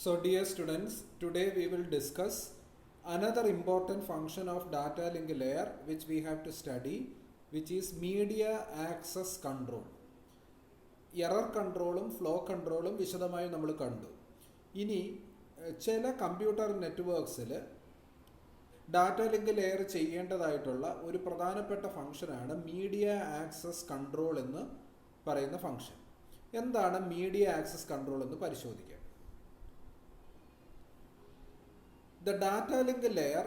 So dear students, today we will discuss another important function of data link layer which we have to study, which is media access control. Error കൺട്രോളും flow കൺട്രോളും വിശദമായി നമ്മൾ കണ്ടു. ഇനി ചില computer നെറ്റ്വർക്ക്സിൽ data link layer ചെയ്യേണ്ടതായിട്ടുള്ള ഒരു പ്രധാനപ്പെട്ട ഫംഗ്ഷനാണ് മീഡിയ ആക്സസ് കൺട്രോൾ എന്ന് പറയുന്ന ഫംഗ്ഷൻ. എന്താണ് മീഡിയ ആക്സസ് കൺട്രോൾ എന്ന് പരിശോധിക്കാം. The data link layer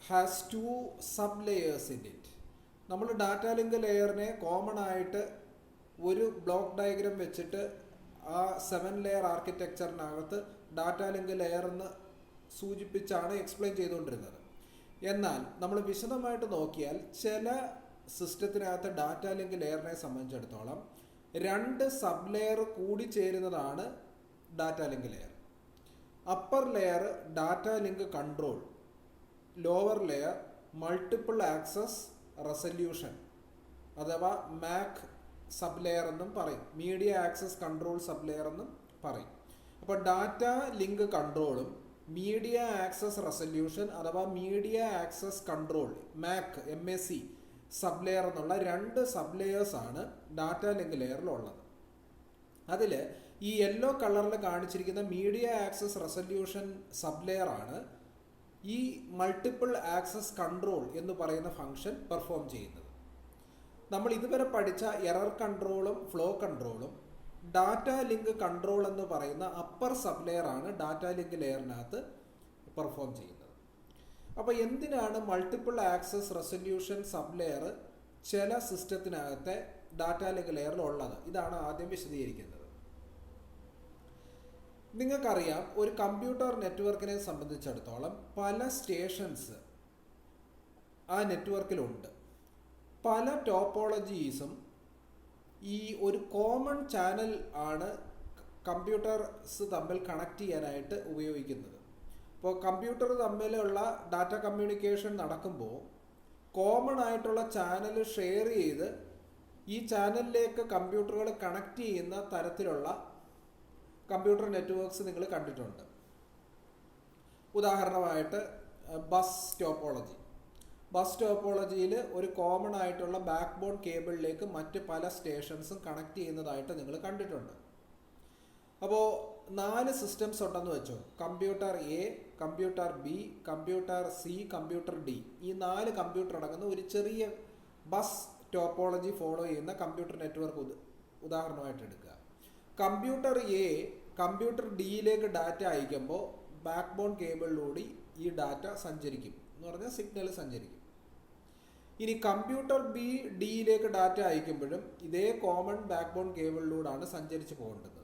has two sub-layers in it. നമ്മൾ ഡാറ്റ ലിങ്ക് ലെയറിനെ കോമൺ ആയിട്ട് ഒരു ബ്ലോക്ക് ഡയഗ്രാം വെച്ചിട്ട് ആ 7 ലെയർ ആർക്കിടെക്ചറിനകത്ത് ഡാറ്റ ലിങ്ക് ലെയർ എന്ന് സൂചിപ്പിച്ചാണ് എക്സ്പ്ലെയിൻ ചെയ്തുകൊണ്ടിരുന്നത്. എന്നാൽ നമ്മൾ വിശദമായിട്ട് നോക്കിയാൽ ചില സിസ്റ്റത്തിനകത്ത് ഡാറ്റ ലിങ്ക് ലെയറിനെ സംബന്ധിച്ചിടത്തോളം 2 സബ് ലെയർ കൂടി ചേരുന്നതാണ് data link layer. Upper layer data link control, lower layer multiple access resolution അഥവാ മാക് സബ് ലെയർ എന്നും പറയും. Media access control sub layer എന്നും പറയും. അപ്പോൾ ഡാറ്റ ലിങ്ക് കൺട്രോളും മീഡിയ ആക്സസ് റെസല്യൂഷൻ അഥവാ media access control MAC MAC sub layer എന്നുള്ള 2 sub ലെയേഴ്സാണ് ഡാറ്റ ലിങ്ക് ലെയറിലുള്ളത്. അതിൽ ഈ യെല്ലോ കളറിൽ കാണിച്ചിരിക്കുന്ന media access resolution sub layer ആണ് ഈ മൾട്ടിപ്പിൾ ആക്സസ് കൺട്രോൾ എന്ന് പറയുന്ന ഫംഗ്ഷൻ പെർഫോം ചെയ്യുന്നത്. നമ്മൾ ഇതുവരെ പഠിച്ച എറർ കൺട്രോളും ഫ്ലോ കൺട്രോളും ഡാറ്റ ലിങ്ക് കൺട്രോൾ എന്ന് പറയുന്ന അപ്പർ സബ് ലെയർ ആണ് ഡാറ്റ ലിങ്ക് ലെയറിനകത്ത് പെർഫോം ചെയ്യുന്നത്. അപ്പോൾ എന്തിനാണ് multiple access resolution sub layer ചില സിസ്റ്റത്തിനകത്തെ ഡാറ്റ ലിങ്ക് ലെയറിൽ ഉള്ളത്? ഇതാണ് ആദ്യം വിശദീകരിക്കുന്നത്. നിങ്ങൾക്കറിയാം, ഒരു കമ്പ്യൂട്ടർ നെറ്റ്വർക്കിനെ സംബന്ധിച്ചിടത്തോളം പല സ്റ്റേഷൻസ് ആ നെറ്റ്വർക്കിലുണ്ട്. പല ടോപ്പോളജീസും ഈ ഒരു കോമൺ ചാനൽ ആണ് കമ്പ്യൂട്ടർസ് തമ്മിൽ കണക്ട് ചെയ്യാനായിട്ട് ഉപയോഗിക്കുന്നത്. ഇപ്പോൾ കമ്പ്യൂട്ടർ തമ്മിലുള്ള ഡാറ്റ കമ്മ്യൂണിക്കേഷൻ നടക്കുമ്പോൾ കോമൺ ആയിട്ടുള്ള ചാനൽ ഷെയർ ചെയ്ത് ഈ ചാനലിലേക്ക് കമ്പ്യൂട്ടറുകൾ കണക്ട് ചെയ്യുന്ന തരത്തിലുള്ള കമ്പ്യൂട്ടർ നെറ്റ്വർക്ക്സ് നിങ്ങൾ കണ്ടിട്ടുണ്ട്. ഉദാഹരണമായിട്ട് ബസ് ടോപ്പോളജിയിൽ ഒരു കോമൺ ആയിട്ടുള്ള ബാക്ക് ബോൺ കേബിളിലേക്ക് മറ്റ് പല സ്റ്റേഷൻസും കണക്ട് ചെയ്യുന്നതായിട്ട് നിങ്ങൾ കണ്ടിട്ടുണ്ട്. അപ്പോൾ 4 സിസ്റ്റംസ് ഉണ്ടെന്ന് വെച്ചോ. Computer A, computer B, computer C, computer D. ഈ 4 കമ്പ്യൂട്ടർ അടങ്ങുന്ന ഒരു ചെറിയ ബസ് ടോപ്പോളജി ഫോളോ ചെയ്യുന്ന കമ്പ്യൂട്ടർ നെറ്റ്വർക്ക് ഉദാഹരണമായിട്ട് എടുക്കുക. കമ്പ്യൂട്ടർ എ കമ്പ്യൂട്ടർ ഡിയിലേക്ക് ഡാറ്റ അയക്കുമ്പോൾ ബാക്ക് ബോൺ കേബിളിലൂടെ ഈ ഡാറ്റ സഞ്ചരിക്കും എന്ന് പറഞ്ഞാൽ സിഗ്നൽ സഞ്ചരിക്കും. ഇനി കമ്പ്യൂട്ടർ ബി ഡിയിലേക്ക് ഡാറ്റ അയക്കുമ്പോഴും ഇതേ കോമൺ ബാക്ക് ബോൺ കേബിളിലൂടെയാണ് സഞ്ചരിച്ച് പോകേണ്ടത്.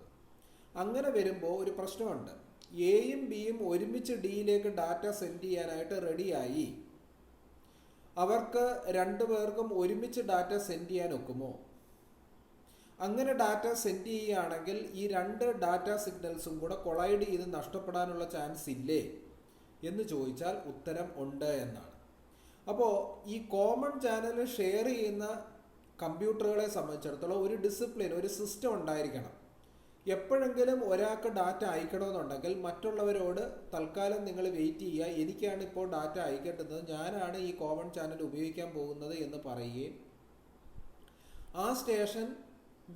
അങ്ങനെ വരുമ്പോൾ ഒരു പ്രശ്നമുണ്ട്. എയും ബിയും ഒരുമിച്ച് ഡിയിലേക്ക് ഡാറ്റ സെൻഡ് ചെയ്യാനായിട്ട് റെഡിയായി. അവർക്ക് 2 പേർക്കും ഒരുമിച്ച് ഡാറ്റ സെൻഡ് ചെയ്യാൻ ഒക്കുമോ? അങ്ങനെ ഡാറ്റ സെൻഡ് ചെയ്യുകയാണെങ്കിൽ ഈ 2 ഡാറ്റ സിഗ്നൽസും കൂടെ കൊളൈഡ് ചെയ്ത് നഷ്ടപ്പെടാനുള്ള ചാൻസ് ഇല്ലേ എന്ന് ചോദിച്ചാൽ ഉത്തരം ഉണ്ട് എന്നാണ്. അപ്പോൾ ഈ കോമൺ ചാനൽ ഷെയർ ചെയ്യുന്ന കമ്പ്യൂട്ടറുകളെ സംബന്ധിച്ചിടത്തോളം ഒരു ഡിസിപ്ലിൻ, ഒരു സിസ്റ്റം ഉണ്ടായിരിക്കണം. എപ്പോഴെങ്കിലും ഒരാൾക്ക് ഡാറ്റ അയക്കണമെന്നുണ്ടെങ്കിൽ മറ്റുള്ളവരോട് തൽക്കാലം നിങ്ങൾ വെയിറ്റ് ചെയ്യുക, എനിക്കാണ് ഇപ്പോൾ ഡാറ്റ അയക്കേണ്ടത്, ഞാനാണ് ഈ കോമൺ ചാനൽ ഉപയോഗിക്കാൻ പോകുന്നത് എന്ന് പറയുകയും ആ സ്റ്റേഷൻ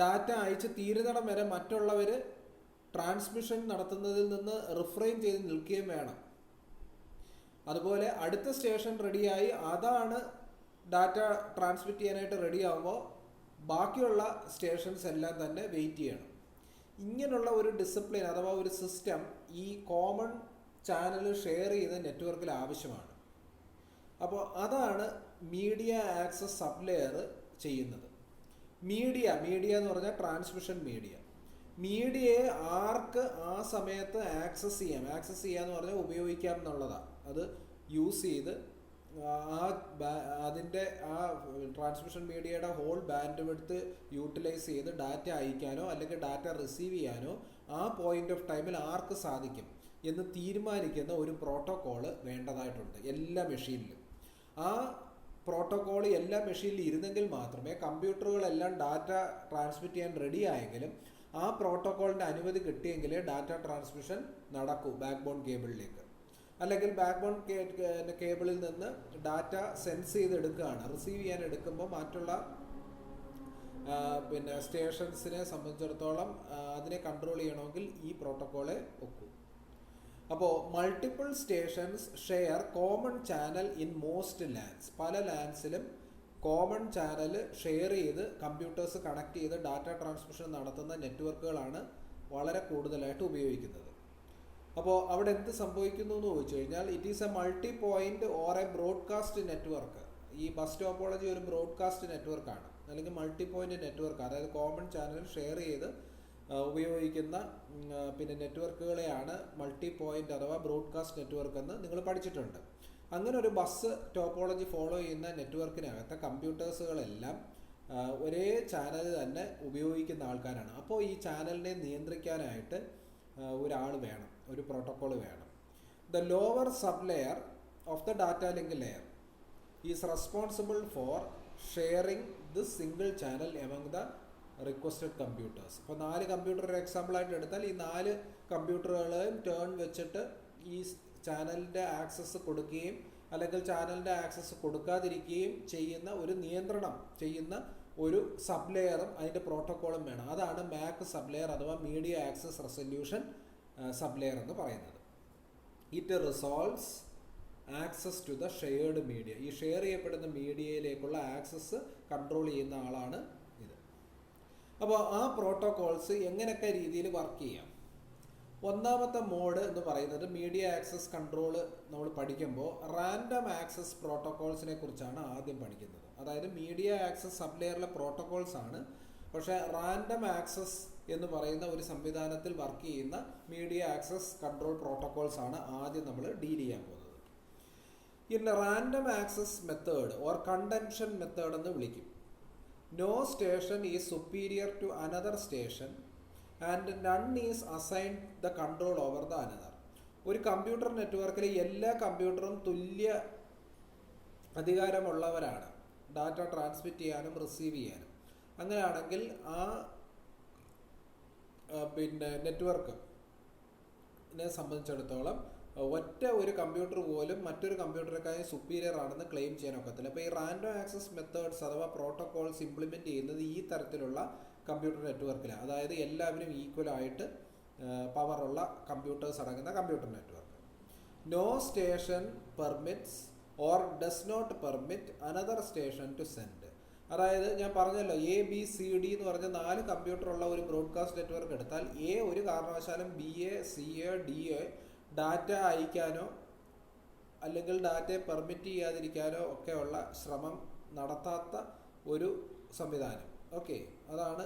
ഡാറ്റ അയച്ച് തീരുന്നിടം വരെ മറ്റുള്ളവർ ട്രാൻസ്മിഷൻ നടത്തുന്നതിൽ നിന്ന് റിഫ്രെയിൻ ചെയ്ത് നിൽക്കുകയും വേണം. അതുപോലെ അടുത്ത സ്റ്റേഷൻ റെഡിയായി അതാണ് ഡാറ്റ ട്രാൻസ്മിറ്റ് ചെയ്യാനായിട്ട് റെഡിയാകുമ്പോൾ ബാക്കിയുള്ള സ്റ്റേഷൻസ് എല്ലാം തന്നെ വെയിറ്റ് ചെയ്യണം. ഇങ്ങനെയുള്ള ഒരു ഡിസിപ്ലിൻ അഥവാ ഒരു സിസ്റ്റം ഈ കോമൺ ചാനൽ ഷെയർ ചെയ്ത നെറ്റ്വർക്കിൽ ആവശ്യമാണ്. അപ്പോൾ അതാണ് മീഡിയ ആക്സസ് സബ് ലെയർ ചെയ്യുന്നത്. മീഡിയ എന്ന് പറഞ്ഞാൽ ട്രാൻസ്മിഷൻ മീഡിയയെ ആർക്ക് ആ സമയത്ത് ആക്സസ് ചെയ്യാന്ന് പറഞ്ഞാൽ ഉപയോഗിക്കാം എന്നുള്ളതാണ്. അത് യൂസ് ചെയ്ത് അതിൻ്റെ ആ ട്രാൻസ്മിഷൻ മീഡിയയുടെ ഹോൾ ബാൻഡ് വിഡ്ത്ത് യൂട്ടിലൈസ് ചെയ്ത് ഡാറ്റ അയക്കാനോ അല്ലെങ്കിൽ ഡാറ്റ റിസീവ് ചെയ്യാനോ ആ പോയിന്റ് ഓഫ് ടൈമിൽ ആർക്ക് സാധിക്കും എന്ന് തീരുമാനിക്കുന്ന ഒരു പ്രോട്ടോക്കോള് വേണ്ടതായിട്ടുണ്ട് എല്ലാ മെഷീനിലും. ആ പ്രോട്ടോക്കോൾ എല്ലാ മെഷീനിലും ഇരുന്നെങ്കിൽ മാത്രമേ കമ്പ്യൂട്ടറുകളെല്ലാം ഡാറ്റ ട്രാൻസ്മിറ്റ് ചെയ്യാൻ റെഡി ആയെങ്കിലും ആ പ്രോട്ടോക്കോളിൻ്റെ അനുമതി കിട്ടിയെങ്കിലേ ഡാറ്റ ട്രാൻസ്മിഷൻ നടക്കൂ ബാക്ക് ബോൺ കേബിളിലേക്ക്. അല്ലെങ്കിൽ ബാക്ക് ബോൺ കേബിളിൽ നിന്ന് ഡാറ്റ സെൻസ് ചെയ്തെടുക്കുകയാണ്, റിസീവ് ചെയ്യാൻ എടുക്കുമ്പോൾ മറ്റുള്ള സ്റ്റേഷൻസിനെ സംബന്ധിച്ചിടത്തോളം അതിനെ കൺട്രോൾ ചെയ്യണമെങ്കിൽ ഈ പ്രോട്ടോക്കോളെ ഒക്കൂ. അപ്പോൾ multiple stations share common channel in most lands. പല ലാൻഡ്സിലും കോമൺ ചാനൽ ഷെയർ ചെയ്ത് കമ്പ്യൂട്ടേഴ്സ് കണക്ട് ചെയ്ത് ഡാറ്റ ട്രാൻസ്മിഷൻ നടത്തുന്ന നെറ്റ്വർക്കുകളാണ് വളരെ കൂടുതലായിട്ട് ഉപയോഗിക്കുന്നത്. അപ്പോൾ അവിടെ എന്ത് സംഭവിക്കുന്നു എന്ന് ചോദിച്ചു കഴിഞ്ഞാൽ, it is A multi point or A broadcast network. ഈ ബസ് ടോപ്പോളജി ഒരു ബ്രോഡ്കാസ്റ്റ് നെറ്റ്വർക്കാണ്, അല്ലെങ്കിൽ മൾട്ടി പോയിന്റ് നെറ്റ്വർക്ക്. അതായത് കോമൺ ചാനൽ ഷെയർ ചെയ്ത് ഉപയോഗിക്കുന്ന നെറ്റ്വർക്കുകളെയാണ് മൾട്ടി പോയിന്റ് അഥവാ ബ്രോഡ്കാസ്റ്റ് നെറ്റ്വർക്ക് എന്ന് നിങ്ങൾ പഠിച്ചിട്ടുണ്ട്. അങ്ങനെ ഒരു ബസ് ടോപ്പോളജി ഫോളോ ചെയ്യുന്ന നെറ്റ്വർക്കിനകത്തെ കമ്പ്യൂട്ടേഴ്സുകളെല്ലാം ഒരേ ചാനൽ തന്നെ ഉപയോഗിക്കുന്ന ആൾക്കാരാണ്. അപ്പോൾ ഈ ചാനലിനെ നിയന്ത്രിക്കാനായിട്ട് ഒരാൾ വേണം, ഒരു പ്രോട്ടോക്കോൾ വേണം. The lower sub layer of the data link layer is responsible for sharing this single channel among the requested computers. ഇപ്പോൾ 4 കമ്പ്യൂട്ടർ ഒരു എക്സാമ്പിളായിട്ട് എടുത്താൽ ഈ 4 കമ്പ്യൂട്ടറുകളെയും ടേൺ വെച്ചിട്ട് ഈ ചാനലിൻ്റെ ആക്സസ് കൊടുക്കുകയും അല്ലെങ്കിൽ ചാനലിൻ്റെ ആക്സസ് കൊടുക്കാതിരിക്കുകയും ചെയ്യുന്ന ഒരു നിയന്ത്രണം ചെയ്യുന്ന ഒരു സബ് ലെയറും അതിൻ്റെ പ്രോട്ടോക്കോളും വേണം. അതാണ് മാക് സബ് ലെയർ അഥവാ media access resolution sub layer എന്ന് പറയുന്നത്. It resolves access to the shared media. ഈ ഷെയർ ചെയ്യപ്പെടുന്ന മീഡിയയിലേക്കുള്ള ആക്സസ് കൺട്രോൾ ചെയ്യുന്ന ആളാണ് ഇത്. അപ്പോൾ ആ പ്രോട്ടോക്കോൾസ് എങ്ങനെയൊക്കെ രീതിയിൽ വർക്ക് ചെയ്യാം? ഒന്നാമത്തെ മോഡ് എന്ന് പറയുന്നത് മീഡിയ ആക്സസ് കൺട്രോൾ നമ്മൾ പഠിക്കുമ്പോൾ റാൻഡം ആക്സസ് പ്രോട്ടോക്കോൾസിനെ കുറിച്ചാണ് ആദ്യം പഠിക്കുന്നത്. അതായത് മീഡിയ ആക്സസ് സബ് ലെയറിലെ പ്രോട്ടോക്കോൾസ് ആണ്, പക്ഷേ റാൻഡം ആക്സസ് എന്ന് പറയുന്ന ഒരു സംവിധാനത്തിൽ വർക്ക് ചെയ്യുന്ന മീഡിയ ആക്സസ് കൺട്രോൾ പ്രോട്ടോക്കോൾസ് ആണ് ആദ്യം നമ്മൾ ഡീൽ ചെയ്യാൻ പോകുന്നത്. In random access method or contention method എന്ന് വിളിക്കും. No station is superior to another station and none is assigned the control over the another. ഒരു കമ്പ്യൂട്ടർ നെറ്റ്വർക്കിലെ എല്ലാ കമ്പ്യൂട്ടറും തുല്യ അധികാരമുള്ളവരാണ് ഡാറ്റ ട്രാൻസ്മിറ്റ് ചെയ്യാനും റിസീവ് ചെയ്യാനും. അങ്ങനെയാണെങ്കിൽ ആ നെറ്റ്വർക്കിനെ സംബന്ധിച്ചിടത്തോളം ഒറ്റ ഒരു കമ്പ്യൂട്ടർ പോലും മറ്റൊരു കമ്പ്യൂട്ടറേക്കായി സുപ്പീരിയർ ആണെന്ന് ക്ലെയിം ചെയ്യാൻ ഒക്കത്തില്ല. അപ്പോൾ ഈ റാൻഡം ആക്സസ് മെത്തേഡ്സ് അഥവാ പ്രോട്ടോക്കോൾസ് ഇംപ്ലിമെൻറ്റ് ചെയ്യുന്നത് ഈ തരത്തിലുള്ള കമ്പ്യൂട്ടർ നെറ്റ്വർക്കിലാണ്. അതായത് എല്ലാവരും ഈക്വലായിട്ട് പവറുള്ള കമ്പ്യൂട്ടേഴ്സ് അടങ്ങുന്ന computer network. No station permits or does not permit another station to send. അതായത് ഞാൻ പറഞ്ഞല്ലോ ABCD എന്ന് പറഞ്ഞ 4 കമ്പ്യൂട്ടറുള്ള ഒരു ബ്രോഡ്കാസ്റ്റ് നെറ്റ്വർക്ക് എടുത്താൽ ഒരു കാരണവശാലും BA CA DA ഡാറ്റ അയക്കാനോ അല്ലെങ്കിൽ ഡാറ്റയെ പെർമിറ്റ് ചെയ്യാതിരിക്കാനോ ഒക്കെയുള്ള ശ്രമം നടത്താത്ത ഒരു സംവിധാനം. ഓക്കെ, അതാണ്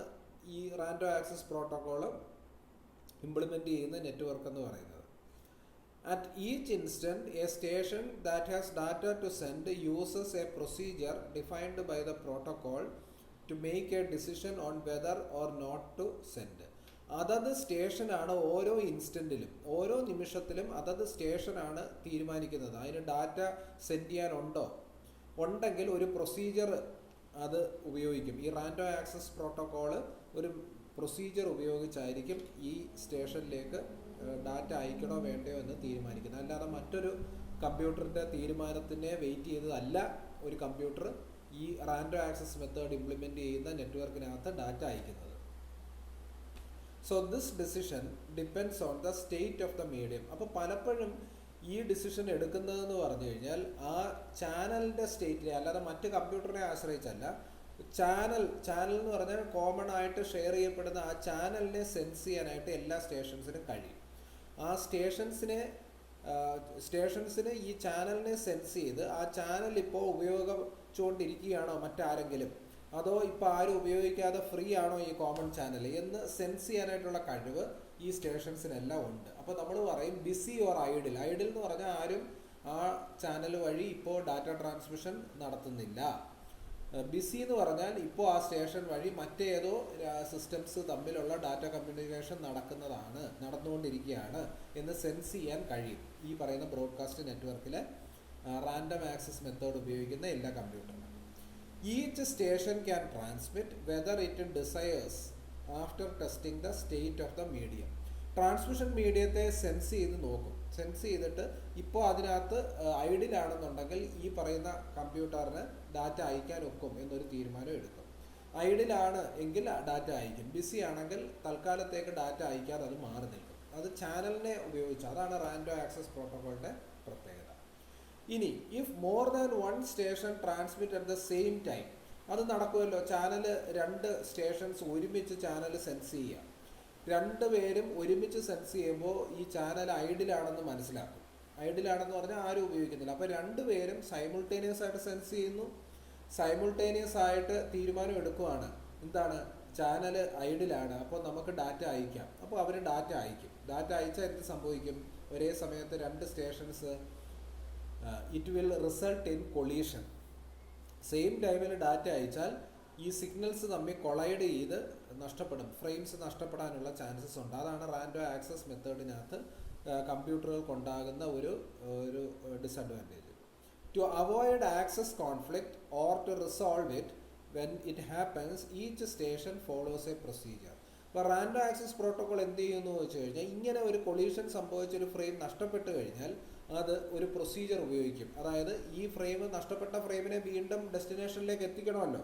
ഈ റാൻഡം ആക്സസ് പ്രോട്ടോക്കോൾ ഇംപ്ലിമെൻറ്റ് ചെയ്യുന്ന നെറ്റ്വർക്ക് എന്ന് പറയുന്നത്. At each instant, a station that has data to send uses a procedure defined by the protocol to make a decision on whether or not to send. അതത് സ്റ്റേഷനാണ് ഓരോ ഇൻസ്റ്റൻറ്റിലും ഓരോ നിമിഷത്തിലും അതത് സ്റ്റേഷനാണ് തീരുമാനിക്കുന്നത് അതിന് ഡാറ്റ സെൻഡ് ചെയ്യാനുണ്ടോ. ഉണ്ടെങ്കിൽ ഒരു പ്രൊസീജിയർ അത് ഉപയോഗിക്കും. ഈ റാൻഡം ആക്സസ് പ്രോട്ടോക്കോൾ ഒരു പ്രൊസീജിയർ ഉപയോഗിച്ചായിരിക്കും ഈ സ്റ്റേഷനിലേക്ക് ഡാറ്റ അയക്കണോ വേണ്ടയോ എന്ന് തീരുമാനിക്കുന്നത്. അല്ലാതെ മറ്റൊരു കമ്പ്യൂട്ടറിൻ്റെ തീരുമാനത്തിനെ വെയിറ്റ് ചെയ്തതല്ല ഒരു കമ്പ്യൂട്ടർ ഈ റാൻഡം ആക്സസ് മെത്തേഡ് ഇംപ്ലിമെൻറ്റ് ചെയ്യുന്ന നെറ്റ്വർക്കിനകത്ത് ഡാറ്റ അയക്കുന്നത്. So this decision depends on the state of the medium. അപ്പോൾ പലപ്പോഴും ഈ ഡിസിഷൻ എടുക്കുന്നതെന്ന് പറഞ്ഞു കഴിഞ്ഞാൽ ആ ചാനലിൻ്റെ സ്റ്റേറ്റിനെ, അല്ലാതെ മറ്റ് കമ്പ്യൂട്ടറിനെ ആശ്രയിച്ചല്ല. ചാനൽ എന്ന് പറഞ്ഞാൽ കോമൺ ആയിട്ട് ഷെയർ ചെയ്യപ്പെടുന്ന ആ ചാനലിനെ സെൻസ് ചെയ്യാനായിട്ട് എല്ലാ സ്റ്റേഷൻസിനും കഴിയും. ആ സ്റ്റേഷൻസിന് ഈ ചാനലിനെ സെൻസ് ചെയ്ത് ആ ചാനൽ ഇപ്പോൾ ഉപയോഗിച്ചുകൊണ്ടിരിക്കുകയാണോ മറ്റാരെങ്കിലും, അതോ ഇപ്പോൾ ആരും ഉപയോഗിക്കാതെ ഫ്രീ ആണോ ഈ കോമൺ ചാനൽ എന്ന് സെൻസ് ചെയ്യാനായിട്ടുള്ള കഴിവ് ഈ സ്റ്റേഷൻസിനെല്ലാം ഉണ്ട്. അപ്പോൾ നമ്മൾ പറയും ബിസി ഓർ ഐഡിൽ. ഐഡിൽ എന്ന് പറഞ്ഞാൽ ആരും ആ ചാനൽ വഴി ഇപ്പോൾ ഡാറ്റ ട്രാൻസ്മിഷൻ നടത്തുന്നില്ല. ബിസി എന്ന് പറഞ്ഞാൽ ഇപ്പോൾ ആ സ്റ്റേഷൻ വഴി മറ്റേതോ സിസ്റ്റംസ് തമ്മിലുള്ള ഡാറ്റ കമ്മ്യൂണിക്കേഷൻ നടന്നുകൊണ്ടിരിക്കുകയാണ് എന്ന് സെൻസ് ചെയ്യാൻ കഴിയും ഈ പറയുന്ന ബ്രോഡ്കാസ്റ്റ് നെറ്റ്വർക്കിലെ റാൻഡം ആക്സസ് മെത്തേഡ് ഉപയോഗിക്കുന്ന എല്ലാ കമ്പ്യൂട്ടറിനും. Each station can transmit whether it desires after testing the state of the medium. Transmission മീഡിയത്തെ സെൻസ് ചെയ്ത് നോക്കും. സെൻസ് ചെയ്തിട്ട് ഇപ്പോൾ അതിനകത്ത് ഐഡിലാണെന്നുണ്ടെങ്കിൽ ഈ പറയുന്ന കമ്പ്യൂട്ടറിന് ഡാറ്റ അയക്കാൻ ഒക്കും എന്നൊരു തീരുമാനം എടുക്കും. ഐഡിലാണ് എങ്കിൽ ഡാറ്റ അയക്കും, ബിസി ആണെങ്കിൽ തൽക്കാലത്തേക്ക് ഡാറ്റ അയക്കാതെ അത് മാറി നിൽക്കും. അത് ചാനലിനെ ഉപയോഗിച്ച്, അതാണ് റാൻഡം ആക്സസ് പ്രോട്ടോക്കോളിൻ്റെ പ്രത്യേകത. ഇനി if more than one station transmit at the same time, അത് നടക്കുമല്ലോ. ചാനൽ 2 സ്റ്റേഷൻസ് ഒരുമിച്ച് ചാനൽ സെൻസ് ചെയ്യുക. 2 പേരും ഒരുമിച്ച് സെൻസ് ചെയ്യുമ്പോൾ ഈ ചാനൽ ഐഡിലാണെന്ന് മനസ്സിലാക്കും. ഐഡിലാണെന്ന് പറഞ്ഞാൽ ആരും ഉപയോഗിക്കുന്നില്ല. അപ്പോൾ 2 പേരും സൈമിൾട്ടേനിയസ് ആയിട്ട് സെൻസ് ചെയ്യുന്നു, സൈമിൾട്ടേനിയസ് ആയിട്ട് തീരുമാനം എടുക്കുവാണ്. എന്താണ്? ചാനൽ ഐഡിലാണ്, അപ്പോൾ നമുക്ക് ഡാറ്റ അയക്കാം. അപ്പോൾ അവർ ഡാറ്റ അയക്കും. ഡാറ്റ അയച്ചാൽ എന്ത് സംഭവിക്കും? ഒരേ സമയത്ത് 2 stations it will result in collision. Same ടൈമിൽ ഡാറ്റ അയച്ചാൽ ഈ സിഗ്നൽസ് തമ്മിൽ കൊളൈഡ് ചെയ്ത് നഷ്ടപ്പെടും, ഫ്രെയിംസ് നഷ്ടപ്പെടാനുള്ള ചാൻസസ് ഉണ്ട്. അതാണ് റാൻഡം ആക്സസ് മെത്തേഡിനകത്ത് കമ്പ്യൂട്ടറുകൾക്കുണ്ടാകുന്ന ഒരു disadvantage. To avoid access conflict or to resolve it when it happens each station follows a procedure. അപ്പോൾ റാൻഡം ആക്സസ് പ്രോട്ടോകോൾ എന്ത് ചെയ്യുന്നു വെച്ച് കഴിഞ്ഞാൽ, ഇങ്ങനെ ഒരു കൊളീഷൻ സംഭവിച്ചൊരു ഫ്രെയിം നഷ്ടപ്പെട്ട് കഴിഞ്ഞാൽ അത് ഒരു പ്രൊസീജിയർ ഉപയോഗിക്കും. അതായത് ഈ ഫ്രെയിം, നഷ്ടപ്പെട്ട ഫ്രെയിമിനെ വീണ്ടും ഡെസ്റ്റിനേഷനിലേക്ക് എത്തിക്കണമല്ലോ.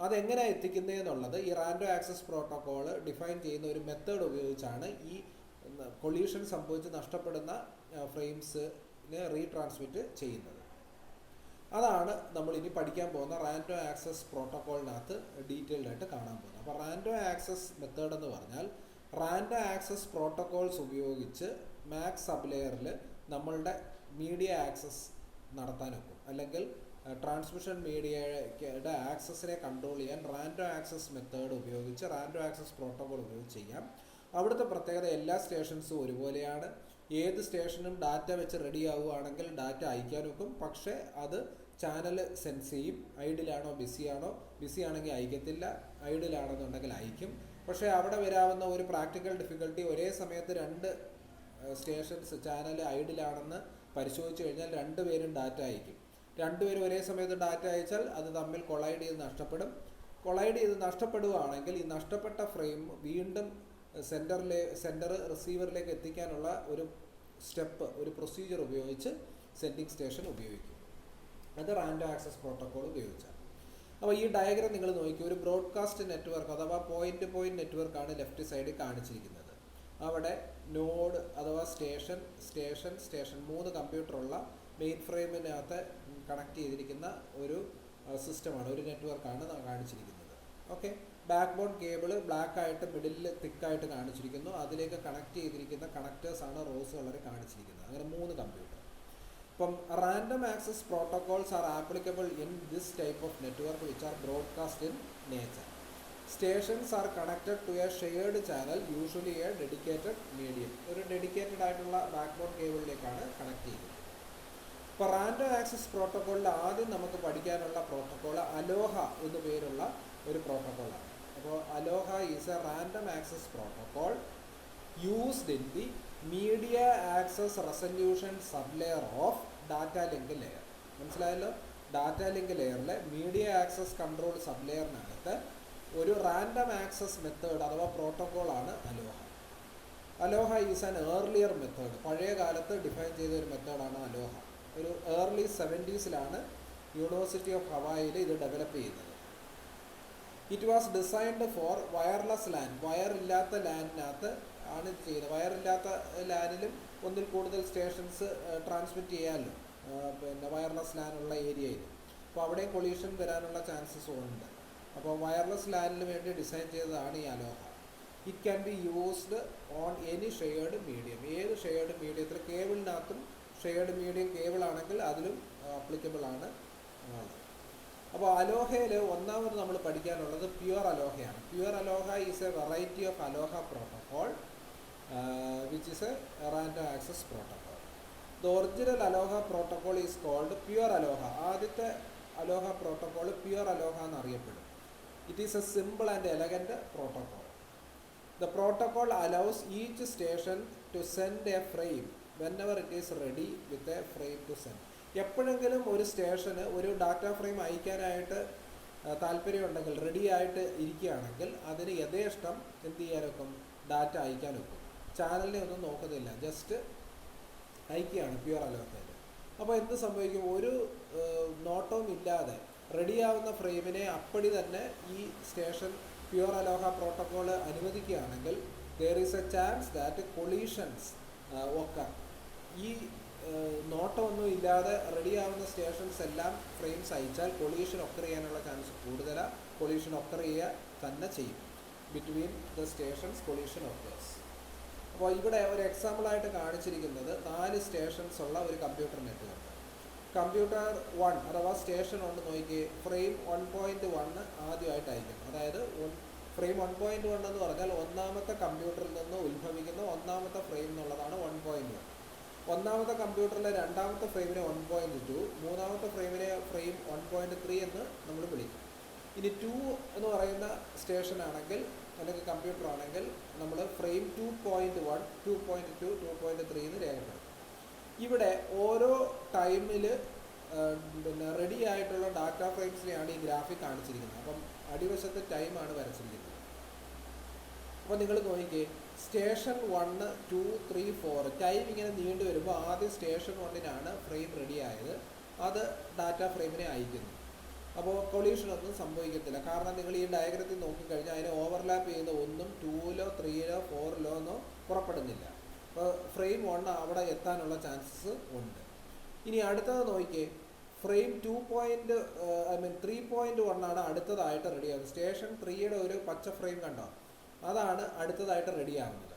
അതെങ്ങനെയാണ് എത്തിക്കുന്നതെന്നുള്ളത് ഈ റാൻഡം ആക്സസ് പ്രോട്ടോകോൾ ഡിഫൈൻ ചെയ്യുന്ന ഒരു മെത്തേഡ് ഉപയോഗിച്ചാണ് ഈ കൊളീഷൻ സംഭവിച്ച് നഷ്ടപ്പെടുന്ന ഫ്രെയിംസിനെ റീട്രാൻസ്മിറ്റ് ചെയ്യുന്നത്. അതാണ് നമ്മൾ ഇനി പഠിക്കാൻ പോകുന്ന റാൻഡം ആക്സസ് പ്രോട്ടോകോളിനകത്ത് ഡീറ്റെയിൽഡ് ആയിട്ട് കാണാൻ പോകുന്നത്. അപ്പോൾ റാൻഡം ആക്സസ് മെത്തേഡ് എന്ന് പറഞ്ഞാൽ റാൻഡം ആക്സസ് പ്രോട്ടോകോൾസ് ഉപയോഗിച്ച് മാക് സബ് ലെയറിൽ നമ്മളുടെ മീഡിയ ആക്സസ് നടത്താനൊക്കും. അല്ലെങ്കിൽ ട്രാൻസ്മിഷൻ മീഡിയയുടെ ആക്സസിനെ കൺട്രോൾ ചെയ്യാൻ റാൻഡം ആക്സസ് മെത്തേഡ് ഉപയോഗിച്ച്, റാൻഡം ആക്സസ് പ്രോട്ടോകോൾ ഉപയോഗിച്ച് ചെയ്യാം. അവിടുത്തെ പ്രത്യേകത എല്ലാ സ്റ്റേഷൻസും ഒരുപോലെയാണ്. ഏത് സ്റ്റേഷനും ഡാറ്റ വെച്ച് റെഡി ആവുകയാണെങ്കിൽ ഡാറ്റ അയക്കാനൊക്കും. പക്ഷേ അത് ചാനൽ സെൻസ് ചെയ്യും. ഐഡിലാണോ ബിസിയാണോ, ബിസി ആണെങ്കിൽ അയക്കത്തില്ല, ഐഡിലാണെന്നുണ്ടെങ്കിൽ അയക്കും. പക്ഷേ അവിടെ വരാവുന്ന ഒരു പ്രാക്ടിക്കൽ ഡിഫിക്കൽട്ടി, ഒരേ സമയത്ത് 2 സ്റ്റേഷൻസ് ചാനൽ ഐഡിലാണെന്ന് പരിശോധിച്ച് കഴിഞ്ഞാൽ 2 പേരും ഡാറ്റ അയക്കും. 2 പേരും ഒരേ സമയത്ത് ഡാറ്റ അയച്ചാൽ അത് തമ്മിൽ കൊളൈഡ് ചെയ്ത് നഷ്ടപ്പെടും. കൊളൈഡ് ചെയ്ത് നഷ്ടപ്പെടുകയാണെങ്കിൽ ഈ നഷ്ടപ്പെട്ട ഫ്രെയിം വീണ്ടും സെൻറ്റർ റിസീവറിലേക്ക് എത്തിക്കാനുള്ള ഒരു സ്റ്റെപ്പ്, ഒരു പ്രൊസീജിയർ ഉപയോഗിച്ച് സെൻഡിങ് സ്റ്റേഷൻ ഉപയോഗിക്കും. അത് റാൻഡം ആക്സസ് പ്രോട്ടോകോൾ ഉപയോഗിച്ചാണ്. അപ്പോൾ ഈ ഡയഗ്രാം നിങ്ങൾ നോക്കി, ഒരു ബ്രോഡ്കാസ്റ്റ് നെറ്റ്വർക്ക് അഥവാ പോയിന്റ് ടു പോയിന്റ് നെറ്റ്വർക്കാണ് ലെഫ്റ്റ് സൈഡിൽ കാണിച്ചിരിക്കുന്നത്. അവിടെ നോഡ് അഥവാ സ്റ്റേഷൻ 3 കമ്പ്യൂട്ടറുള്ള മെയിൻ ഫ്രെയിമിനകത്ത് കണക്ട് ചെയ്തിരിക്കുന്ന ഒരു സിസ്റ്റമാണ്, ഒരു നെറ്റ്വർക്കാണ് കാണിച്ചിരിക്കുന്നത്. Okay, backbone cable black ആയിട്ട് മിഡിലിൽ തിക്കായിട്ട് കാണിച്ചിരിക്കുന്നു. അതിലേക്ക് കണക്ട് ചെയ്തിരിക്കുന്ന കണക്റ്റേഴ്സാണ് റോസ് കളറിൽ കാണിച്ചിരിക്കുന്നത്. അങ്ങനെ 3 കമ്പ്യൂട്ടർ. ഇപ്പം random access protocols are applicable in this type of network which are broadcast in nature. Stations are connected to a shared channel, usually a dedicated medium. ഒരു ഡെഡിക്കേറ്റഡ് ആയിട്ടുള്ള ബാക്ക് ബോൺ കേബിളിലേക്കാണ് connect ചെയ്യുന്നത്. ഇപ്പോൾ random access പ്രോട്ടോകോളിൽ ആദ്യം നമുക്ക് പഠിക്കാനുള്ള protocol അലോഹ എന്നു പേരുള്ള ഒരു പ്രോട്ടോകോളാണ്. അപ്പോൾ ALOHA is a random access protocol used in the media access resolution sub layer of data link layer. മനസ്സിലായല്ലോ? ഡാറ്റ ലിങ്ക് ലെയറിലെ മീഡിയ ആക്സസ് കൺട്രോൾ സബ് ലെയറിനകത്ത് ഒരു റാൻഡം ആക്സസ് മെത്തേഡ് അഥവാ പ്രോട്ടോകോളാണ് ALOHA. ALOHA is an earlier method. പഴയ കാലത്ത് define ചെയ്ത ഒരു മെത്തേഡാണ് അലോഹ. ഒരു ഏർലി 70s യൂണിവേഴ്സിറ്റി ഓഫ് ഹവായിൽ ഇത് ഡെവലപ്പ് ചെയ്യുന്നത്. It was designed for wireless LAN. വയറില്ലാത്ത ലാനിനകത്ത് ആണ് ചെയ്യുന്നത്. വയറില്ലാത്ത ലാനിലും ഒന്നിൽ കൂടുതൽ സ്റ്റേഷൻസ് ട്രാൻസ്മിറ്റ് ചെയ്യാമല്ലോ, പിന്നെ വയർലെസ് ലാനുള്ള ഏരിയയിൽ. അപ്പോൾ അവിടെയും കൊളീഷൻ വരാനുള്ള ചാൻസസും ഉണ്ട്. അപ്പോൾ വയർലെസ് ലാനിന് വേണ്ടി ഡിസൈൻ ചെയ്തതാണ് ഈ ALOHA. It can be used on any shared medium. ഏത് ഷെയർഡ് മീഡിയത്തിൽ, കേബിളിനകത്തും ഷെയർഡ് മീഡിയം കേബിൾ ആണെങ്കിൽ അതിലും അപ്ലിക്കബിൾ ആണ്. അപ്പോൾ അലോഹയിൽ ഒന്നാമത് നമ്മൾ പഠിക്കാനുള്ളത് പ്യുവർ അലോഹയാണ്. Pure ALOHA is a variety of ALOHA protocol which is a random access protocol. The original ALOHA protocol is called pure ALOHA. ആദ്യത്തെ അലോഹ പ്രോട്ടോകോൾ പ്യുവർ അലോഹ എന്നറിയപ്പെടും. It is a simple and elegant protocol. The protocol allows each station to send a frame whenever it is ready with a frame to send. എപ്പോഴെങ്കിലും ഒരു സ്റ്റേഷന് ഒരു data frame അയക്കാനായിട്ട് താല്പര്യമുണ്ടെങ്കിൽ ready ആയിട്ട് ഇരിക്കുകയാണെങ്കിൽ അതിന് യഥേഷ്ടം എന്ത് ചെയ്യാനൊക്കും, ഡാറ്റ അയക്കാനൊക്കും. ചാനലിനെ ഒന്നും നോക്കുന്നില്ല, ജസ്റ്റ് അയക്കുകയാണ് പ്യുവർ അലോഹയിൽ. അപ്പോൾ എന്ത് സംഭവിക്കും, ഒരു നോട്ടവും ഇല്ലാതെ റെഡിയാവുന്ന ഫ്രെയിമിനെ അപ്പടി തന്നെ ഈ സ്റ്റേഷൻ പ്യുവർ അലോഹ പ്രോട്ടോക്കോൾ അനുവദിക്കുകയാണെങ്കിൽ there is a chance that collisions occur. ഈ നോട്ടമൊന്നും ഇല്ലാതെ റെഡിയാവുന്ന സ്റ്റേഷൻസ് എല്ലാം ഫ്രെയിംസ് അയച്ചാൽ കൊളീഷൻ ഒക്കർ ചെയ്യാനുള്ള ചാൻസ് കൂടുതലാണ്. കൊളീഷൻ ഒക്കർ ചെയ്യുക തന്നെ ചെയ്യും. Between the stations collision occurs. അപ്പോൾ ഇവിടെ ഒരു എക്സാമ്പിളായിട്ട് കാണിച്ചിരിക്കുന്നത് 4 സ്റ്റേഷൻസ് ഉള്ള ഒരു കമ്പ്യൂട്ടർ നെറ്റ്വർക്ക്. കമ്പ്യൂട്ടർ 1 അഥവാ സ്റ്റേഷൻ 1 നോക്കി ഫ്രെയിം 1.1 ആദ്യമായിട്ട് അയക്കും. അതായത് ഫ്രെയിം 1.1 എന്ന് പറഞ്ഞാൽ ഒന്നാമത്തെ കമ്പ്യൂട്ടറിൽ നിന്ന് ഉത്ഭവിക്കുന്ന ഒന്നാമത്തെ ഫ്രെയിം എന്നുള്ളതാണ് 1.1. ഒന്നാമത്തെ കമ്പ്യൂട്ടറിലെ രണ്ടാമത്തെ ഫ്രെയിമിനെ 1.2, മൂന്നാമത്തെ ഫ്രെയിമിനെ ഫ്രെയിം 1.3 എന്ന് നമ്മൾ വിളിക്കും. ഇനി 2 എന്ന് പറയുന്ന സ്റ്റേഷൻ ആണെങ്കിൽ അല്ലെങ്കിൽ കമ്പ്യൂട്ടർ ആണെങ്കിൽ നമ്മൾ ഫ്രെയിം 2.1, 2.2, 2.3 എന്ന് രേഖപ്പെടുത്തും. ഇവിടെ ഓരോ ടൈമിൽ പിന്നെ റെഡി ആയിട്ടുള്ള ഡാറ്റ ഫ്രെയിംസിനെയാണ് ഈ ഗ്രാഫിക് കാണിച്ചിരിക്കുന്നത്. അപ്പം അടിവശത്ത് ടൈമാണ് വരച്ചിരിക്കുന്നത്. അപ്പോൾ നിങ്ങൾ നോക്കിക്കേ, സ്റ്റേഷൻ 1, 2, 3, 4 ടൈം ഇങ്ങനെ നീണ്ടു വരുമ്പോൾ ആദ്യം സ്റ്റേഷൻ 1-നാണ് ഫ്രെയിം റെഡി ആയത്, അത് ഡാറ്റ ഫ്രെയിമിനെ അയക്കുന്നു. അപ്പോൾ കൊളീഷനൊന്നും സംഭവിക്കത്തില്ല. കാരണം നിങ്ങൾ ഈ ഡയഗ്രത്തിൽ നോക്കിക്കഴിഞ്ഞാൽ അതിനെ ഓവർലാപ്പ് ചെയ്യുന്ന ഒന്നും 2-ലോ 3-ലോ 4-ലോ ഒന്നും പുറപ്പെടുന്നില്ല. അപ്പോൾ ഫ്രെയിം 1 അവിടെ എത്താനുള്ള ചാൻസസ് ഉണ്ട്. ഇനി അടുത്തത് നോക്കിക്കേ, ഫ്രെയിം 3.1 ആണ് അടുത്തതായിട്ട് റെഡിയാകുന്നത്. സ്റ്റേഷൻ 3-യുടെ ഒരു പച്ച ഫ്രെയിം കണ്ടോ, അതാണ് അടുത്തതായിട്ട് റെഡിയാകുന്നത്.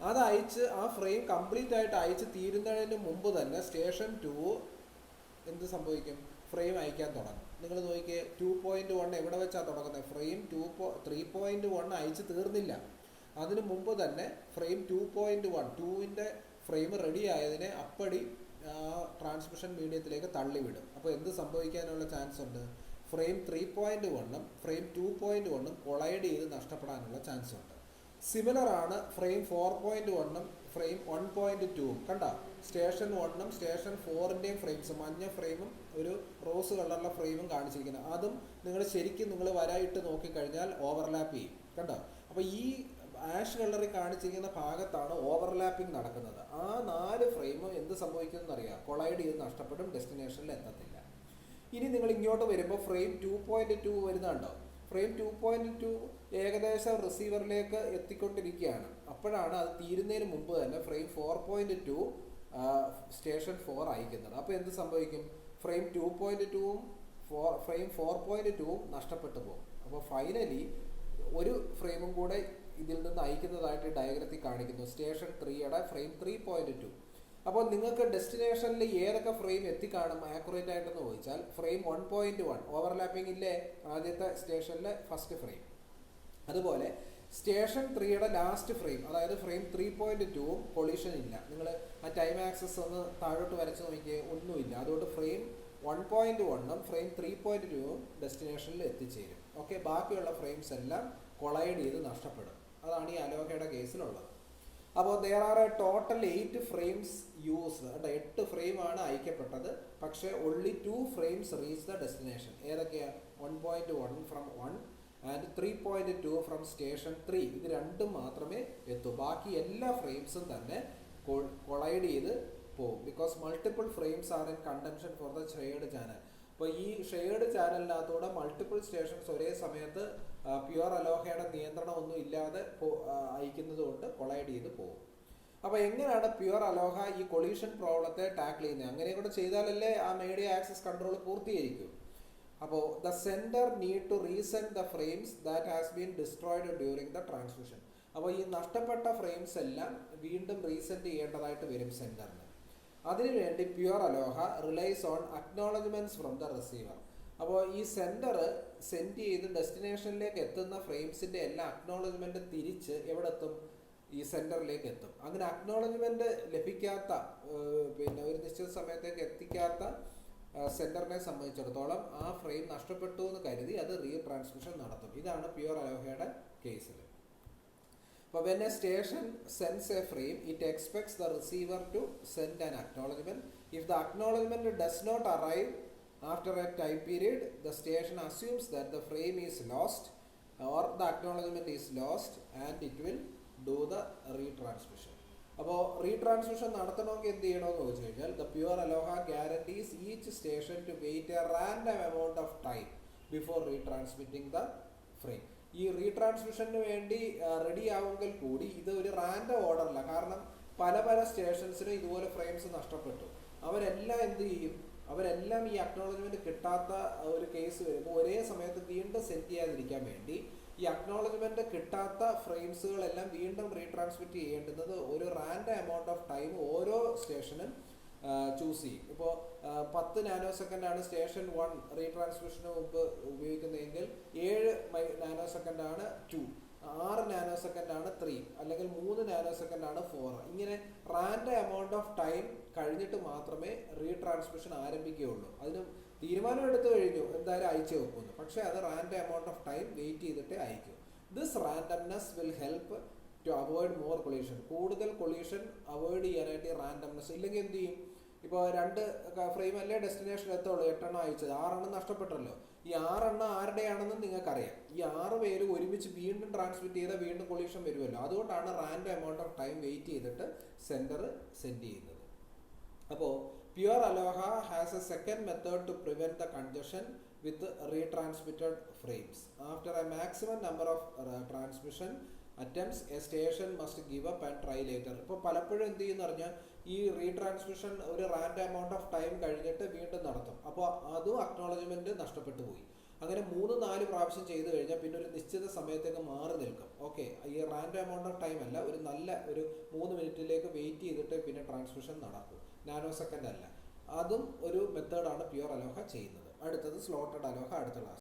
അത് അയച്ച് ആ ഫ്രെയിം കംപ്ലീറ്റ് ആയിട്ട് അയച്ച് തീരുന്നതിന് മുമ്പ് തന്നെ സ്റ്റേഷൻ 2 എന്ത് സംഭവിക്കും, ഫ്രെയിം അയക്കാൻ തുടങ്ങും. നിങ്ങൾ നോക്കിയേ, 2.1 എവിടെ വെച്ചാണ് തുടങ്ങുന്നത്, ഫ്രെയിം 3.1 അയച്ച് തീർന്നില്ല. അതിന് മുമ്പ് തന്നെ ഫ്രെയിം 2.1 2-ൻ്റെ ഫ്രെയിം റെഡി ആയതിനെ അപ്പടി ട്രാൻസ്മിഷൻ മീഡിയത്തിലേക്ക് തള്ളിവിടും. അപ്പോൾ എന്ത് സംഭവിക്കാനുള്ള ചാൻസ് ഉണ്ട്, ഫ്രെയിം 3.1-ഉം ഫ്രെയിം 2.1-ഉം കൊളൈഡ് ചെയ്ത് നഷ്ടപ്പെടാനുള്ള ചാൻസ് ഉണ്ട്. സിമിലർ ആണ് ഫ്രെയിം 4.1-ഉം ഫ്രെയിം 1.2-ഉം. കണ്ട, സ്റ്റേഷൻ 1-ഉം സ്റ്റേഷൻ 4-ൻ്റെയും ഫ്രെയിംസ്, മഞ്ഞ ഫ്രെയിമും ഒരു റോസ് കളറുള്ള ഫ്രെയിമും കാണിച്ചിരിക്കുന്നത്. അതും നിങ്ങൾ ശരിക്കും നിങ്ങൾ വരായിട്ട് നോക്കിക്കഴിഞ്ഞാൽ ഓവർലാപ്പ് ചെയ്യും. കണ്ടോ, അപ്പോൾ ഈ ആഷ് കളറിൽ കാണിച്ചിരിക്കുന്ന ഭാഗത്താണ് ഓവർലാപ്പിംഗ് നടക്കുന്നത്. ആ 4 ഫ്രെയിമും എന്ത് സംഭവിക്കുമെന്നറിയാം, കൊളൈഡ് ചെയ്ത് നഷ്ടപ്പെടും, ഡെസ്റ്റിനേഷനിൽ എത്തത്തില്ല. ഇനി നിങ്ങൾ ഇങ്ങോട്ട് വരുമ്പോൾ ഫ്രെയിം 2.2 വരുന്നുണ്ടോ, ഫ്രെയിം 2.2 ഏകദേശം റിസീവറിലേക്ക് എത്തിക്കൊണ്ടിരിക്കുകയാണ്. അപ്പോഴാണ് അത് തീരുന്നതിന് മുമ്പ് തന്നെ ഫ്രെയിം 4.2 സ്റ്റേഷൻ 4 അയക്കുന്നത്. അപ്പോൾ എന്ത് സംഭവിക്കും, ഫ്രെയിം 2.2-ഉം ഫ്രെയിം 4.2-ഉം നഷ്ടപ്പെട്ടു പോകും. അപ്പോൾ ഫൈനലി ഒരു ഫ്രെയിമും കൂടെ ഇതിൽ നിന്ന് അയക്കുന്നതായിട്ട് ഡയഗ്രത്തിൽ കാണിക്കുന്നു, സ്റ്റേഷൻ 3-യുടെ ഫ്രെയിം 3.2. അപ്പോൾ നിങ്ങൾക്ക് ഡെസ്റ്റിനേഷനിൽ ഏതൊക്കെ ഫ്രെയിം എത്തിക്കാണും ആക്യുറേറ്റ് ആയിട്ടെന്ന് ചോദിച്ചാൽ ഫ്രെയിം 1.1 ഓവർലാപ്പിംഗ് ഇല്ലേ, ആദ്യത്തെ സ്റ്റേഷനിലെ ഫസ്റ്റ് ഫ്രെയിം. അതുപോലെ സ്റ്റേഷൻ 3-യുടെ ലാസ്റ്റ് ഫ്രെയിം, അതായത് ഫ്രെയിം 3.2-ഉം കൊളീഷൻ ഇല്ല. നിങ്ങൾ ആ ടൈം ആക്സസ് ഒന്ന് താഴോട്ട് വരച്ച് നോക്കിയേ, ഒന്നുമില്ല. അതുകൊണ്ട് ഫ്രെയിം 1.1-ഉം ഫ്രെയിം 3.2-ഉം ഡെസ്റ്റിനേഷനിൽ എത്തിച്ചേരും. ഓക്കെ, ബാക്കിയുള്ള ഫ്രെയിംസ് എല്ലാം കൊളൈഡ് ചെയ്ത് നഷ്ടപ്പെടും. അതാണ് ഈ അലോഹയുടെ കേസിലുള്ളത്. അപ്പോൾ there are a total 8 frames used. 8 ഫ്രെയിമാണ് അയക്കപ്പെട്ടത്, പക്ഷേ only 2 frames reach the destination. ഏതൊക്കെയാണ്, 1.1 ഫ്രം 1 ആൻഡ് 3.2 ഫ്രം സ്റ്റേഷൻ 3. ഇത് രണ്ടും മാത്രമേ എത്തൂ. ബാക്കി എല്ലാ ഫ്രെയിംസും തന്നെ കൊളൈഡ് ചെയ്ത് പോകും. Because multiple frames are in contention for the shared channel. അപ്പോൾ ഈ ഷെയർഡ് ചാനലിനകത്തൂടെ മൾട്ടിപ്പിൾ സ്റ്റേഷൻസ് ഒരേ സമയത്ത് പ്യുവർ അലോഹയുടെ നിയന്ത്രണമൊന്നും ഇല്ലാതെ അയക്കുന്നത് കൊണ്ട് കൊളൈഡ് ചെയ്ത് പോകും. അപ്പോൾ എങ്ങനെയാണ് പ്യുവർ അലോഹ ഈ കൊളീഷൻ പ്രോബ്ലത്തെ ടാക്കിൾ ചെയ്യുന്നത്? അങ്ങനെ കൂടെ ചെയ്താലല്ലേ ആ മീഡിയ ആക്സസ് കൺട്രോൾ പൂർത്തീകരിക്കും. അപ്പോൾ the sender need to resend the frames that has been destroyed during the transmission. അപ്പോൾ ഈ നഷ്ടപ്പെട്ട ഫ്രെയിംസ് എല്ലാം വീണ്ടും റീസെൻഡ് ചെയ്യേണ്ടതായിട്ട് വരും സെൻഡറിന്. അതിനുവേണ്ടി pure ALOHA relies on acknowledgements from the receiver. അപ്പോൾ ഈ സെൻഡർ സെൻഡ് ചെയ്ത് ഡെസ്റ്റിനേഷനിലേക്ക് എത്തുന്ന ഫ്രെയിംസിൻ്റെ എല്ലാ അക്നോളജ്മെൻറ്റും തിരിച്ച് എവിടെ എത്തും, ഈ സെൻഡറിലേക്ക് എത്തും. അങ്ങനെ അക്നോളജ്മെൻറ്റ് ലഭിക്കാത്ത പിന്നെ ഒരു നിശ്ചിത സമയത്തേക്ക് എത്തിക്കാത്ത സെൻഡറിനെ സംബന്ധിച്ചിടത്തോളം ആ ഫ്രെയിം നഷ്ടപ്പെട്ടു എന്ന് കരുതി അത് റീ ട്രാൻസ്മിഷൻ നടത്തും. ഇതാണ് പ്യുവർ അലോഹയുടെ കേസിൽ. അപ്പോൾ when a station sends a frame, it expects the receiver to send an acknowledgement. If the acknowledgement does not arrive After a time period, the station assumes that the frame is lost or the acknowledgement is lost and it will do the retransmission. അപ്പോൾ retransmission നടത്തണമെങ്കിൽ എന്ത് ചെയ്യണമെന്ന് ചോദിച്ചു കഴിഞ്ഞാൽ the pure ALOHA guarantees each station to wait a random amount of time before retransmitting the frame. ഈ റീട്രാൻസ്മിഷന് വേണ്ടി ready ആവുമെങ്കിൽ കൂടി ഇത് ഒരു റാൻഡം ഓർഡറല്ല. കാരണം പല പല സ്റ്റേഷൻസിനും ഇതുപോലെ ഫ്രെയിംസ് നഷ്ടപ്പെട്ടു. അവരെല്ലാം എന്ത് ചെയ്യും? അവരെല്ലാം ഈ അക്നോളജ്മെന്റ് കിട്ടാത്ത ഒരു കേസ് വരുമ്പോൾ ഒരേ സമയത്ത് വീണ്ടും സെൻഡ് ചെയ്യാതിരിക്കാൻ വേണ്ടി ഈ അക്നോളജ്മെന്റ് കിട്ടാത്ത ഫ്രെയിംസുകളെല്ലാം വീണ്ടും റീട്രാൻസ്മിറ്റ് ചെയ്യേണ്ടുന്നത് ഒരു റാൻഡം എമൗണ്ട് ഓഫ് ടൈം ഓരോ സ്റ്റേഷനും ചൂസ് ചെയ്യും. ഇപ്പോൾ 10 നാനോ സെക്കൻഡാണ് സ്റ്റേഷൻ 1 റീട്രാൻസ്മിഷന് മുമ്പ് ഉപയോഗിക്കുന്നതെങ്കിൽ 7 നാനോ സെക്കൻഡാണ് 2, 6 നാനോ സെക്കൻഡാണ് 3, അല്ലെങ്കിൽ 3 നാനോ സെക്കൻഡാണ് 4. ഇങ്ങനെ റാൻഡം എമൗണ്ട് ഓഫ് ടൈം കഴിഞ്ഞിട്ട് മാത്രമേ റീട്രാൻസ്മിഷൻ ആരംഭിക്കുകയുള്ളൂ. അതിന് തീരുമാനം എടുത്തു കഴിഞ്ഞു എന്തായാലും അയച്ചു വെക്കുന്നു, പക്ഷേ അത് random amount of time wait ചെയ്തിട്ടേ അയക്കൂ. This randomness will help to avoid more collision. കൂടുതൽ കൊളീഷൻ അവോയ്ഡ് ചെയ്യാനായിട്ട് ഈ റാൻഡംനെസ് ഇല്ലെങ്കിൽ എന്ത് ചെയ്യും? ഇപ്പോൾ 2 ഫ്രെയിം അല്ലേ ഡെസ്റ്റിനേഷൻ എത്തുള്ളൂ, 8 എണ്ണം അയച്ചത്, 6 എണ്ണം നഷ്ടപ്പെട്ടല്ലോ. ഈ 6 എണ്ണം ആരുടെയാണെന്ന് നിങ്ങൾക്കറിയാം. ഈ 6 പേര് ഒരുമിച്ച് വീണ്ടും ട്രാൻസ്മിറ്റ് ചെയ്താൽ വീണ്ടും കൊളീഷൻ വരുമല്ലോ. അതുകൊണ്ടാണ് random amount of time wait ചെയ്തിട്ട് സെൻഡർ സെൻഡ് ചെയ്യുന്നത്. അപ്പോൾ pure ALOHA has a second method to prevent the congestion with retransmitted frames. After a maximum number of transmission attempts a station must give up and try later. ഇപ്പോൾ പലപ്പോഴും എന്ത് ചെയ്യുമെന്ന് പറഞ്ഞാൽ ഈ retransmission ഒരു random amount of time കഴിഞ്ഞിട്ട് വീണ്ടും നടത്തും. അപ്പോൾ അതും അക്നോളജ്മെന്റ് നഷ്ടപ്പെട്ടു പോയി. അങ്ങനെ 3-4 പ്രാവശ്യം ചെയ്തു കഴിഞ്ഞാൽ പിന്നെ ഒരു നിശ്ചിത സമയത്തേക്ക് മാറി നിൽക്കും. ഓക്കെ, ഈ റാൻഡം എമൗണ്ട് ഓഫ് ടൈം അല്ല, ഒരു 3 മിനിറ്റിലേക്ക് വെയിറ്റ് ചെയ്തിട്ട് പിന്നെ ട്രാൻസ്മിഷൻ നടക്കും, നാനോ സെക്കൻഡ് അല്ല. അതും ഒരു മെത്തേഡാണ് പ്യുവർ അലോഹ ചെയ്യുന്നത്. അടുത്തത് സ്ലോട്ടഡ് അലോഹ അടുത്ത ക്ലാസ്.